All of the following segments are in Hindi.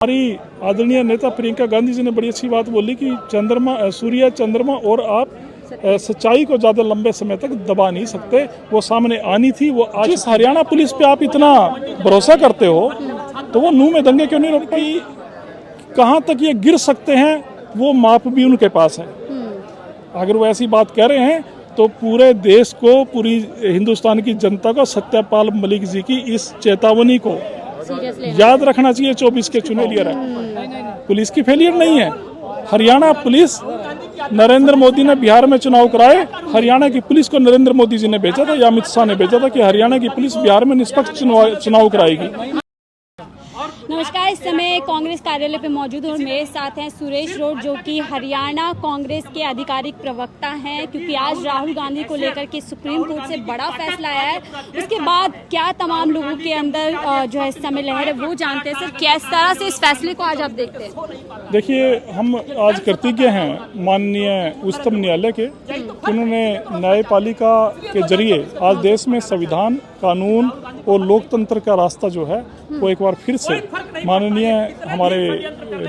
हमारी आदरणीय नेता प्रियंका गांधी जी ने बड़ी अच्छी बात बोली कि सूर्य चंद्रमा और आप सच्चाई को ज़्यादा लंबे समय तक दबा नहीं सकते। वो सामने आनी थी, वो आज इस हरियाणा पुलिस पे आप इतना भरोसा करते हो तो वो नूह में दंगे क्यों नहीं रोकती? कहाँ तक ये गिर सकते हैं वो माप भी उनके पास है। अगर वो ऐसी बात कह रहे हैं तो पूरे देश को, पूरी हिंदुस्तान की जनता को सत्यपाल मलिक जी की इस चेतावनी को याद रखना चाहिए। 24 के चुनाव फेलियर है, पुलिस की फेलियर नहीं है। हरियाणा पुलिस, नरेंद्र मोदी ने बिहार में चुनाव कराए, हरियाणा की पुलिस को नरेंद्र मोदी जी ने भेजा था या अमित शाह ने भेजा था कि हरियाणा की पुलिस बिहार में निष्पक्ष चुनाव कराएगी। नमस्कार, इस समय कांग्रेस कार्यालय पे मौजूद और मेरे साथ हैं सुरेश रोड, जो कि हरियाणा कांग्रेस के आधिकारिक प्रवक्ता हैं, क्योंकि आज राहुल गांधी को लेकर के सुप्रीम कोर्ट से बड़ा फैसला आया है। उसके बाद क्या तमाम लोगों के अंदर जो है इस समय लहर है वो जानते हैं। सर, किस तरह से इस फैसले को आज आप देखते हैं? देखिए, हम आज कृतज्ञ हैं माननीय उच्चतम न्यायालय के, उन्होंने न्यायपालिका के जरिए आज देश में संविधान, कानून और लोकतंत्र का रास्ता जो है वो एक बार फिर से माननीय हमारे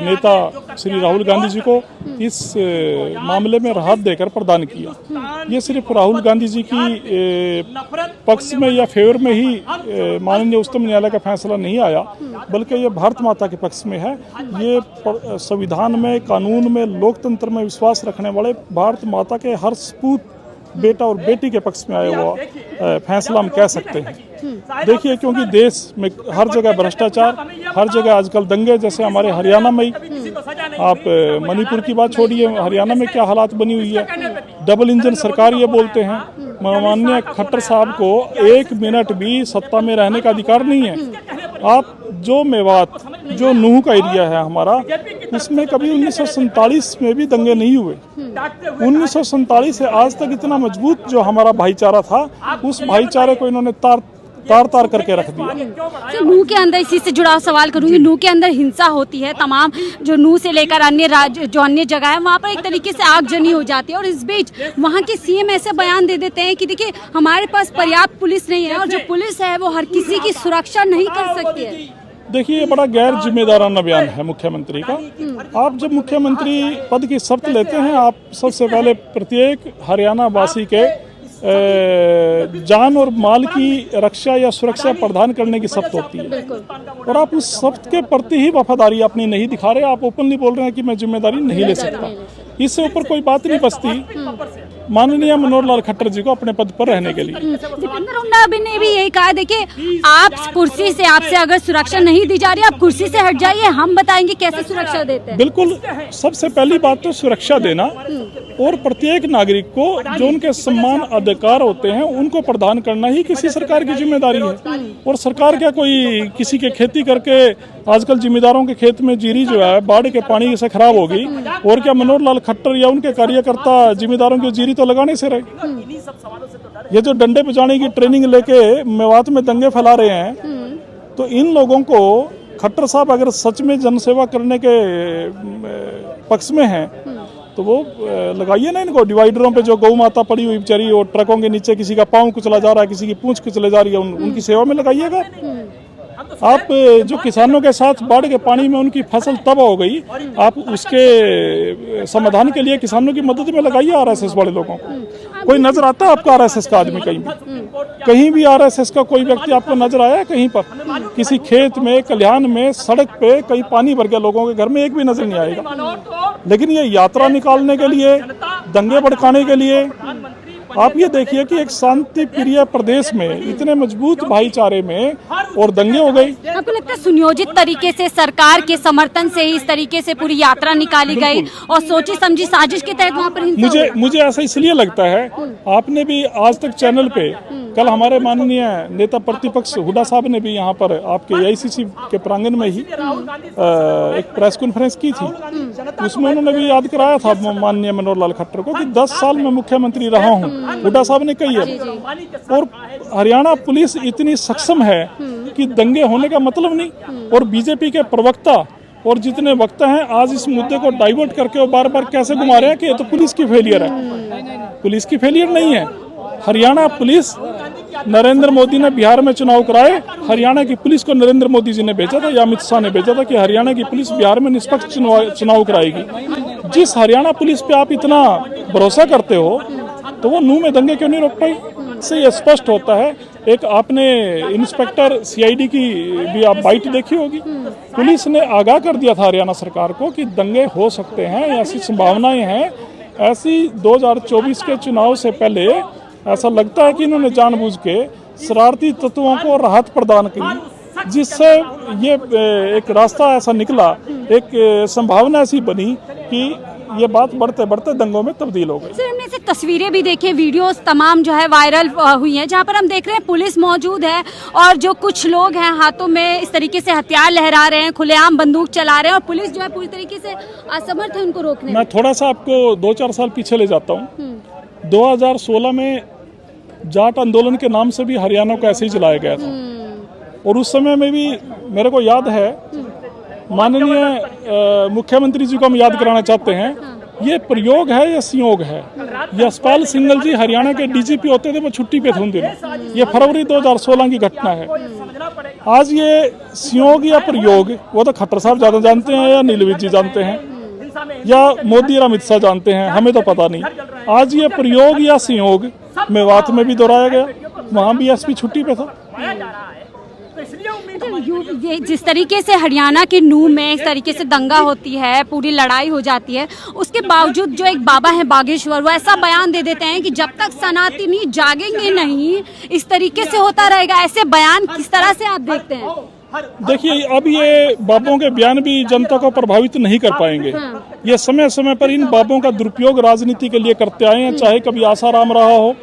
नेता श्री राहुल गांधी जी को इस मामले में राहत देकर प्रदान किया। ये सिर्फ राहुल गांधी जी की पक्ष में या फेवर में ही माननीय उच्चतम न्यायालय का फैसला नहीं आया, बल्कि ये भारत माता के पक्ष में है। ये संविधान में, कानून में, लोकतंत्र में विश्वास रखने वाले भारत माता के हर सपूत बेटा और बेटी के पक्ष में आया हुआ फैसला हम कह सकते हैं। देखिए, क्योंकि देश में हर जगह भ्रष्टाचार, हर जगह आजकल दंगे, जैसे हमारे हरियाणा में ही, आप मणिपुर की बात छोड़िए, हरियाणा में क्या हालात बनी हुई है। डबल इंजन सरकार ये बोलते हैं। माननीय खट्टर साहब को 1 मिनट भी सत्ता में रहने का अधिकार नहीं है। आप जो मेवात, जो नूह का एरिया है हमारा, उसमें कभी 1947 में भी दंगे नहीं हुए। 1947 से आज तक इतना मजबूत जो हमारा भाईचारा था, उस भाईचारे को इन्होंने तार करके रख दिया। तो नूह के अंदर, इसी से जुड़ा सवाल करूंगी, नूह के अंदर हिंसा होती है, तमाम जो नूह से लेकर अन्य राज्य, जो अन्य जगह है, वहाँ पर एक तरीके से आगजनी हो जाती है। और इस बीच वहाँ के सीएम ऐसे बयान दे देते हैं कि देखिए, हमारे पास पर्याप्त पुलिस नहीं है और जो पुलिस है वो हर किसी की सुरक्षा नहीं कर सकती है। देखिए, ये बड़ा गैर जिम्मेदाराना बयान है मुख्यमंत्री का। आप जब मुख्यमंत्री पद की शपथ लेते हैं, आप सबसे पहले प्रत्येक हरियाणा वासी के जान और माल की रक्षा या सुरक्षा प्रदान करने की शपथ होती है, और आप उस शपथ के प्रति ही वफादारी अपनी नहीं दिखा रहे। आप ओपनली बोल रहे हैं कि मैं जिम्मेदारी नहीं ले सकता। इससे ऊपर कोई बात नहीं बचती माननीय मनोहर लाल खट्टर जी को अपने पद पर रहने के लिए। दीपेंद्र हुड्डा ने भी यही कहा, देखिए, आप कुर्सी से, आपसे अगर सुरक्षा नहीं दी जा रही, आप कुर्सी से हट जाइए, हम बताएंगे कैसे सुरक्षा देते हैं। बिल्कुल, सबसे पहली बात तो सुरक्षा देना, और प्रत्येक नागरिक को जो उनके सम्मान अधिकार होते हैं उनको प्रदान करना ही किसी सरकार की जिम्मेदारी है। और सरकार क्या कोई किसी के खेती करके, आजकल जिम्मेदारों के खेत में जीरी जो है बाढ़ के पानी से खराब होगी, और क्या मनोहर लाल खट्टर या उनके कार्यकर्ता जिम्मेदारों की जीरी तो लगाने से रहे? ये जो डंडे बजाने की ट्रेनिंग लेके मेवात में दंगे फैला रहे हैं, तो इन लोगों को खट्टर साहब अगर सच में जनसेवा करने के पक्ष में हैं तो वो लगाइए ना इनको। डिवाइडरों पे जो गौ माता पड़ी हुई बेचारी, और ट्रकों के नीचे किसी का पाँव कुचला जा रहा है, किसी की पूंछ कुचले जा रही है, उनकी सेवा में लगाइएगा। आप जो किसानों के साथ बाढ़ के पानी में उनकी फसल तबाह हो गई, आप उसके समाधान के लिए किसानों की मदद में लगाइए आरएसएस वाले लोगों को। कोई नजर आता है आपका आरएसएस का आदमी कहीं भी आरएसएस का कोई व्यक्ति आपको नजर आया कहीं पर? किसी खेत में, कल्याण में, सड़क पे कहीं पानी भर गया, लोगों के घर में एक भी नजर नहीं आएगा। लेकिन ये यात्रा निकालने के लिए, दंगे भड़काने के लिए, आप ये देखिए कि एक शांति प्रिय प्रदेश में इतने मजबूत भाईचारे में और दंगे हो गई। आपको लगता है सुनियोजित तरीके से, सरकार के समर्थन से ही इस तरीके से पूरी यात्रा निकाली गई और सोची समझी साजिश के तहत वहाँ पर मुझे ऐसा इसलिए लगता है, आपने भी आज तक चैनल पे, कल हमारे माननीय नेता प्रतिपक्ष हुड्डा साहब ने भी यहाँ पर आपके AICC के प्रांगण में ही एक प्रेस कॉन्फ्रेंस की थी। उसमें उन्होंने भी याद कराया था माननीय मनोहर लाल खट्टर को कि 10 साल में मुख्यमंत्री रहा हूँ, हुड्डा साहब ने कही है। और हरियाणा पुलिस इतनी सक्षम है कि दंगे होने का मतलब नहीं। और बीजेपी के प्रवक्ता और जितने वक्ता हैं आज इस मुद्दे को डाइवर्ट करके वो बार बार कैसे घुमा रहे हैं कि ये तो पुलिस की फेलियर है। पुलिस की फेलियर नहीं है। हरियाणा पुलिस नरेंद्र मोदी ने बिहार में चुनाव कराए, हरियाणा की पुलिस को नरेंद्र मोदी जी ने भेजा था या अमित शाह ने भेजा था कि हरियाणा की पुलिस बिहार में निष्पक्ष चुनाव कराएगी। जिस हरियाणा पुलिस पे आप इतना भरोसा करते हो तो वो नूह में दंगे क्यों नहीं रोक पाई? इससे ये स्पष्ट होता है। एक आपने इंस्पेक्टर सीआईडी की भी आप बाइट देखी होगी, पुलिस ने आगाह कर दिया था हरियाणा सरकार को कि दंगे हो सकते हैं, ऐसी संभावनाएं हैं। ऐसी 2024 के चुनाव से पहले ऐसा लगता है कि इन्होंने जानबूझ के शरारती तत्वों को राहत प्रदान की, जिससे ये एक रास्ता ऐसा निकला, एक संभावना ऐसी बनी कि ये बात बढ़ते बढ़ते दंगों में तब्दील हो गई। सर, हमने ऐसे तस्वीरें भी देखी, वीडियोस तमाम जो है वायरल हुई हैं, जहां पर हम देख रहे हैं पुलिस मौजूद है और जो कुछ लोग हैं हाथों में इस तरीके से हथियार लहरा रहे हैं, खुलेआम बंदूक चला रहे हैं और पुलिस जो है पूरी तरीके से असमर्थ है उनको रोकने में। मैं थोड़ा सा आपको 2-4 साल पीछे ले जाता हूँ। 2016 में जाट आंदोलन के नाम से भी हरियाणा को ऐसे ही जलाया गया था और उस समय में भी मेरे को याद है, माननीय मुख्यमंत्री जी को हम याद कराना चाहते हैं, ये प्रयोग है या संयोग है? यशपाल सिंघल जी हरियाणा के डीजीपी होते थे, वो छुट्टी पे थे उन दिनों। ये फरवरी 2016 की घटना है। आज ये संयोग या प्रयोग, वो तो खट्टर साहब ज्यादा जानते हैं या नीलवित जी जानते हैं या मोदी और अमित शाह जानते हैं, हमें तो पता नहीं। आज ये प्रयोग या संयोग मेवात में भी दोहराया गया, वहाँ भी एसपी छुट्टी पे था। ये जिस तरीके से हरियाणा के नूह में इस तरीके से दंगा होती है, पूरी लड़ाई हो जाती है, उसके बावजूद जो एक बाबा है बागेश्वर, वो ऐसा बयान दे देते हैं कि जब तक सनातनी जागेंगे नहीं इस तरीके से होता रहेगा। ऐसे बयान किस तरह से आप देखते हैं? देखिए, अब ये बाबों के बयान भी जनता को प्रभावित नहीं कर पाएंगे। ये समय समय पर इन बाबों का दुरुपयोग राजनीति के लिए करते आए हैं, चाहे कभी आसाराम रहा हो,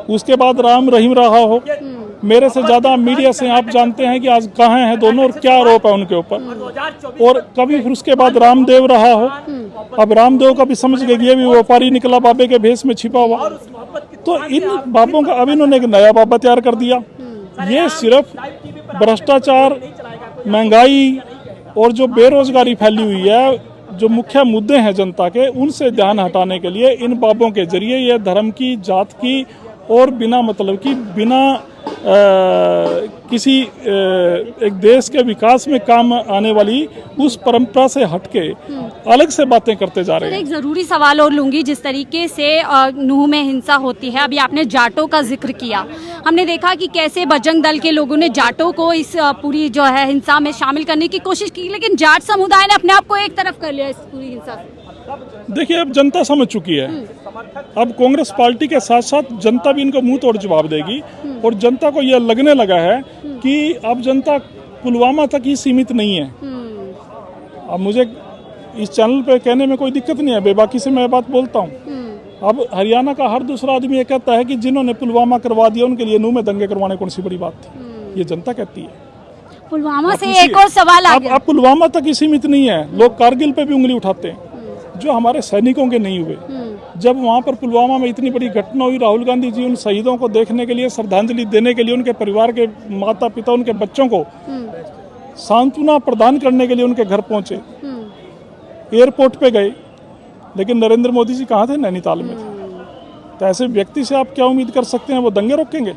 उसके बाद राम रहीम रहा हो। मेरे से ज्यादा मीडिया से आप जानते हैं कि आज कहाँ हैं दोनों और क्या आरोप है उनके ऊपर। और कभी फिर उसके बाद रामदेव रहा हो, अब रामदेव का भी समझ गए ये भी व्यापारी निकला, बाबे के भेष में छिपा हुआ। तो इन बाबों का अब इन्होंने एक नया बाबा तैयार कर दिया। ये सिर्फ भ्रष्टाचार, महंगाई और जो बेरोजगारी फैली हुई है, जो मुख्य मुद्दे हैं जनता के, उनसे ध्यान हटाने के लिए इन बाबों के जरिए ये धर्म की, जात की और बिना मतलब की, बिना किसी एक देश के विकास में काम आने वाली उस परंपरा से हटके अलग से बातें करते जा रहे हैं। एक जरूरी सवाल और लूंगी, जिस तरीके से नूह में हिंसा होती है, अभी आपने जाटों का जिक्र किया, हमने देखा कि कैसे बजरंग दल के लोगों ने जाटों को इस पूरी जो है हिंसा में शामिल करने की कोशिश की, लेकिन जाट समुदाय ने अपने आप को एक तरफ कर लिया इस पूरी हिंसा से। देखिए, अब जनता समझ चुकी है। अब कांग्रेस पार्टी के साथ साथ जनता भी इनको मुंह तोड़ जवाब देगी और जनता को यह लगने लगा है कि अब जनता पुलवामा तक ही सीमित नहीं है। अब मुझे इस चैनल पे कहने में कोई दिक्कत नहीं है, बेबाकी से मैं बात बोलता हूँ। अब हरियाणा का हर दूसरा आदमी ये कहता है कि जिन्होंने पुलवामा करवा दिया उनके लिए नूह में दंगे करवाने कौन सी बड़ी बात थी, ये जनता कहती है। पुलवामा से एक और सवाल आ गया। अब पुलवामा तक ही सीमित नहीं है, लोग कारगिल पे भी उंगली उठाते हैं, जो हमारे सैनिकों के नहीं हुए। जब वहाँ पर पुलवामा में इतनी बड़ी घटना हुई, राहुल गांधी जी उन शहीदों को देखने के लिए, श्रद्धांजलि देने के लिए, उनके परिवार के माता पिता, उनके बच्चों को सांत्वना प्रदान करने के लिए उनके घर पहुंचे, एयरपोर्ट पे गए, लेकिन नरेंद्र मोदी जी कहाँ थे? नैनीताल में थे। तो ऐसे व्यक्ति से आप क्या उम्मीद कर सकते हैं वो दंगे रोकेंगे?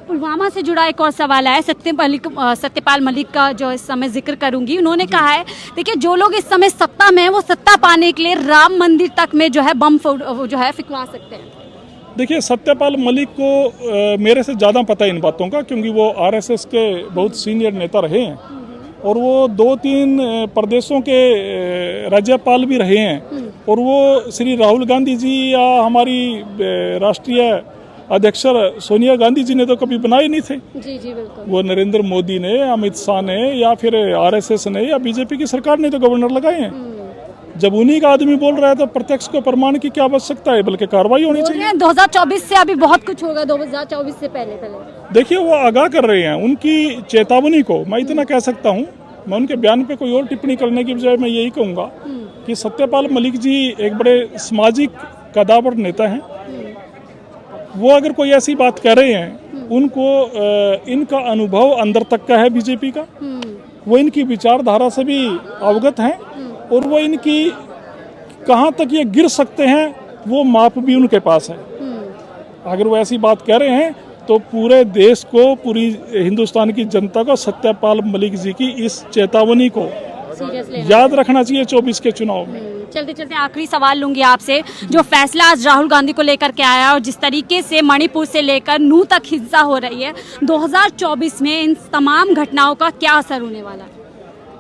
पुलवामा से जुड़ा एक और सवाल है, सत्यपाल मलिक का जो इस समय जिक्र करूंगी। उन्होंने कहा है, देखिए, जो लोग इस समय सत्ता में हैं वो सत्ता पाने के लिए राम मंदिर तक में जो है बम जो है फिकवा सकते हैं। देखिए, सत्यपाल मलिक को मेरे से ज़्यादा पता है इन बातों का, क्योंकि वो आरएसएस के बहुत सीनियर नेता रहे हैं और वो 2-3 प्रदेशों के राज्यपाल भी रहे हैं। और वो श्री राहुल गांधी जी या हमारी राष्ट्रीय अध्यक्ष सोनिया गांधी जी ने तो कभी बनाए नहीं थे। जी जी बिल्कुल। वो नरेंद्र मोदी ने, अमित शाह ने या फिर आरएसएस ने या बीजेपी की सरकार ने तो गवर्नर लगाए हैं। जब उन्हीं का आदमी बोल रहा है तो प्रत्यक्ष को प्रमाण की क्या आवश्यकता है, बल्कि कार्रवाई होनी चाहिए। 2024 से अभी बहुत कुछ होगा, 2024 से पहले। देखिए, वो आगाह कर रहे हैं, उनकी चेतावनी को मैं इतना कह सकता हूँ। मैं उनके बयान पे कोई और टिप्पणी करने की बजाय मैं यही कहूँगा कि सत्यपाल मलिक जी एक बड़े सामाजिक कदावर नेता हैं। वो अगर कोई ऐसी बात कह रहे हैं, उनको इनका अनुभव अंदर तक का है बीजेपी का, वो इनकी विचारधारा से भी अवगत हैं और वो इनकी कहाँ तक ये गिर सकते हैं वो माप भी उनके पास है। अगर वो ऐसी बात कह रहे हैं तो पूरे देश को, पूरी हिंदुस्तान की जनता को सत्यपाल मलिक जी की इस चेतावनी को याद रखना चाहिए 24 के चुनाव में। चलते चलते आखिरी सवाल लूंगी आपसे, जो फैसला आज राहुल गांधी को लेकर के आया और जिस तरीके से मणिपुर से लेकर नू तक हिंसा हो रही है, 2024 में इन तमाम घटनाओं का क्या असर होने वाला है?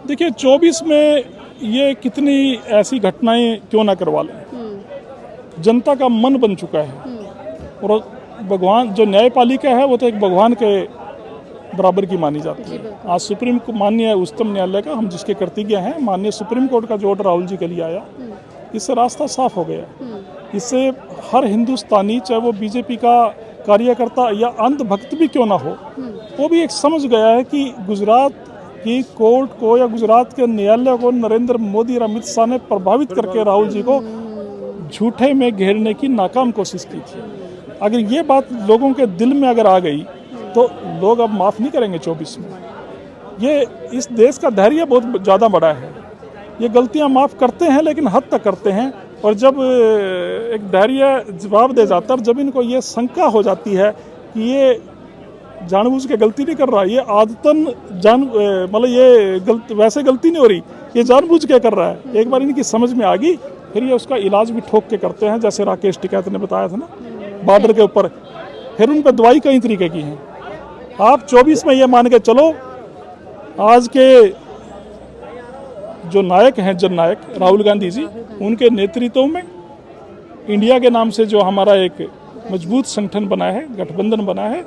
देखिए 24 में ये कितनी ऐसी घटनाएं क्यों ना करवा लें, जनता का मन बन चुका है। और भगवान जो न्यायपालिका है वो तो एक भगवान के बराबर की मानी जाती है। आज सुप्रीम माननीय उच्चतम न्यायालय का, हम जिसके कर्तज्ञ हैं, माननीय सुप्रीम कोर्ट का जो ऑर्डर राहुल जी के लिए आया, इससे रास्ता साफ हो गया। इससे हर हिंदुस्तानी, चाहे वो बीजेपी का कार्यकर्ता या अंधभक्त भी क्यों ना हो, वो भी एक समझ गया है कि गुजरात की कोर्ट को या गुजरात के न्यायालय को नरेंद्र मोदी और अमित शाह ने प्रभावित करके राहुल जी को झूठे में घेरने की नाकाम कोशिश की थी। अगर ये बात लोगों के दिल में अगर आ गई तो लोग अब माफ़ नहीं करेंगे 24 में। ये इस देश का धैर्य बहुत ज़्यादा बड़ा है। ये गलतियां माफ़ करते हैं लेकिन हद तक करते हैं, और जब एक धैर्य जवाब दे जाता है, जब इनको ये शंका हो जाती है कि ये जानबूझ के गलती नहीं कर रहा, ये आदतन मतलब ये वैसे गलती नहीं हो रही, ये जानबूझ के कर रहा है, एक बार इनकी समझ में आ गई, फिर ये उसका इलाज भी ठोक के करते हैं। जैसे राकेश टिकैत ने बताया था ना, बॉर्डर के ऊपर, फिर उन पर दवाई कई तरीके की है। आप 24 में ये मान के चलो, आज के जो नायक हैं, जननायक राहुल गांधी जी, उनके नेतृत्व में इंडिया के नाम से जो हमारा एक मजबूत संगठन बना है, गठबंधन बना है,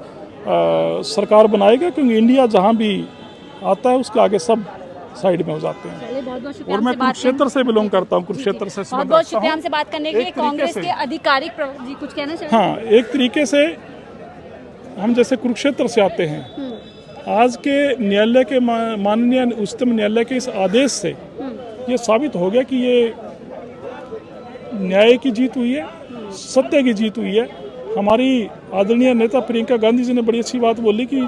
सरकार बनाएगा, क्योंकि इंडिया जहां भी आता है उसके आगे सब साइड में हो जाते हैं। बहुत और मैं कुरुक्षेत्र से बिलोंग करता हूँ, कुरुक्षेत्र से बहुत शुक्रिया हमसे बात करने के लिए। कांग्रेस के आधिकारिक जी कुछ कहना चाहते हैं? हाँ, एक तरीके से हम जैसे कुरुक्षेत्र से आते हैं, आज के न्यायालय के माननीय उच्चतम न्यायालय के इस आदेश से ये साबित हो गया कि ये न्याय की जीत हुई है, सत्य की जीत हुई है। हमारी आदरणीय नेता प्रियंका गांधी जी ने बड़ी अच्छी बात बोली कि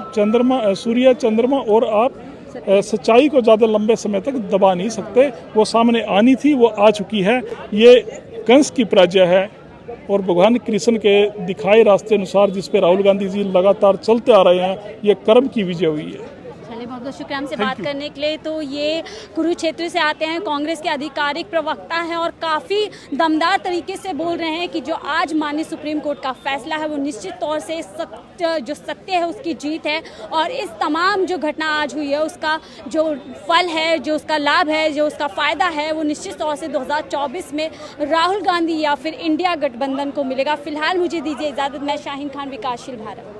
सूर्य, चंद्रमा और आप सच्चाई को ज़्यादा लंबे समय तक दबा नहीं सकते। वो सामने आनी थी, वो आ चुकी है। ये कंस की पराजय है और भगवान कृष्ण के दिखाए रास्ते अनुसार जिस पे राहुल गांधी जी लगातार चलते आ रहे हैं, ये कर्म की विजय हुई है। बहुत बहुत शुक्रिया हमसे बात करने के लिए। तो ये कुरुक्षेत्र से आते हैं, कांग्रेस के आधिकारिक प्रवक्ता हैं और काफ़ी दमदार तरीके से बोल रहे हैं कि जो आज माननीय सुप्रीम कोर्ट का फैसला है वो निश्चित तौर से जो सत्य है उसकी जीत है, और इस तमाम जो घटना आज हुई है उसका जो फल है, जो उसका लाभ है, जो उसका फ़ायदा है, वो निश्चित तौर से 2024 में राहुल गांधी या फिर इंडिया गठबंधन को मिलेगा। फिलहाल मुझे दीजिए इजाज़त। मैं शाहीन खान, विकासशील भारत।